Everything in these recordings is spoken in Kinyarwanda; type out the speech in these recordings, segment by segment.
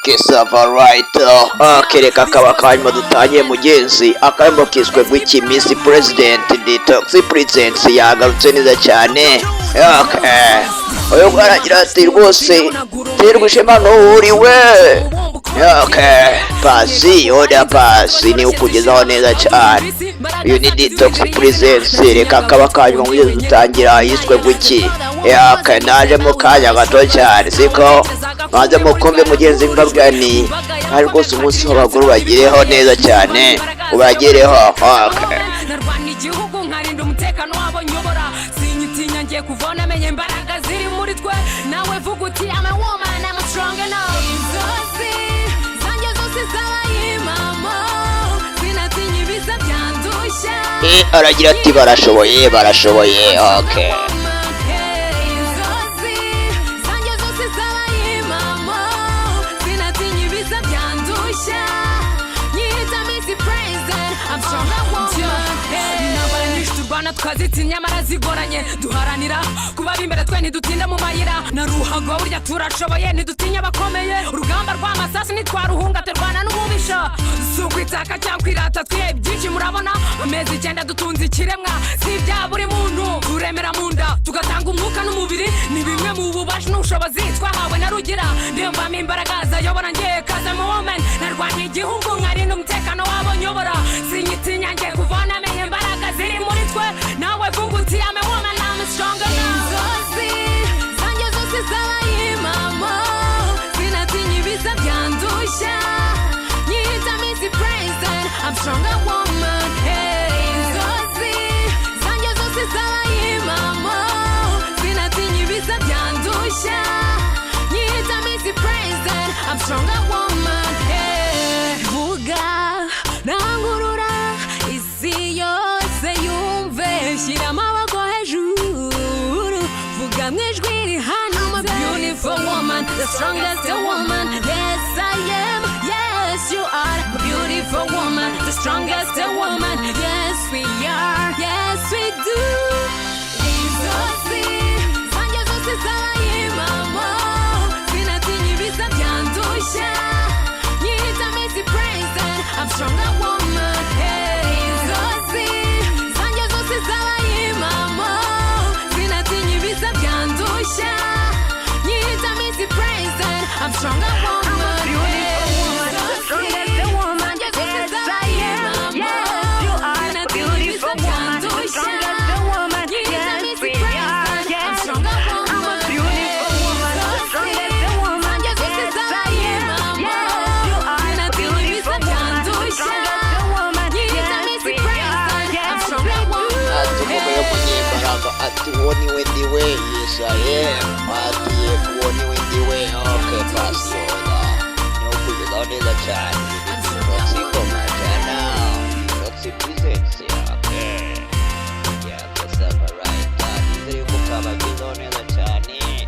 Kesava right. Kereka kaba kanyuma dutangiye mugenzi akarimo kiswe gwiki Miss President Detox Presence yagarutse neza cyane. Oyo bwaragira ati rwose terwa ishema n'uriwe. Passy oda passy ni ukugezaho neza cyane. Uyu ni Detox Presence reka kaba kanyuma mugenzi dutangira yiswe gwiki. Naje mu kanya gato cyane siko maze mukumve mugenzi mbabwani ari rwose umunsi w'abagore bagireho neza cyane ubagireho. narwana igihugu nkarinda umutekano wabo nyobora sinyitinya ngiye kuvona menye imbaraga ziri muri twe nawe vuga uti I'm a woman I'm strong enough inzozi zanjye zose zabaye mama sinatinya ibiza byandushya aragira ati barashoboye tukazitinya nyamara zigoranye duharanira kuba imbere twe ntidutinda mu mayira na ruhago burya turashoboye ntidutinya abakomeye urugamba rw'amasasu ntitwaruhunga turwana n'umubisha sukwitaka cyangwa irata twihe byinshi murabona amezi 9 dutunze ikiremwa si ibya buri muntu turemera mu nda tugatanga umwuka n'umubiri ni bimwe mu bubasha n'ubushobozi twahawe na rugira ndiyumvamo imbaraga zayobora ngiye kaza mu woman narwanya igihugu nkarinda umutekano wabo nyobora sinyitinya ngiye kuvana menye imbaraga ziri muri twe nawe vuga uti I'm a woman I'm stronger now inzozi zanjye zose zabaye mama sinatinya ibiza byandushya nyita Miss President I'm stronger woman inzozi zanjye zose zabaye mama sinatinya ibiza byandushya nyita Miss President I'm stronger woman vuga nangurura isi yose yumve shyira amaboko hejuru vuga mwijwi rihana I'm a beautiful woman the strongest woman yes I am yes you are a beautiful woman the strongest woman yes we are yes we do inzozi zanjye zose zabaye mama sinatinya ibiza byandushya nyita Miss President I'm stronger woman inzozi zanjye zose zabaye mama sinatinya ibiza byandushya nyita Miss President I'm stronger woman ati woni wendiwe yes I am ati woni wendiwe Passy oda no kugezaho neza cyane siko majana Detox Presence Kesava right nizere ko kabagezaho neza cyane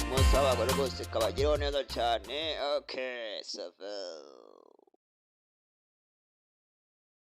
umunsi w'abagore bose kabagireho neza cyane Sava.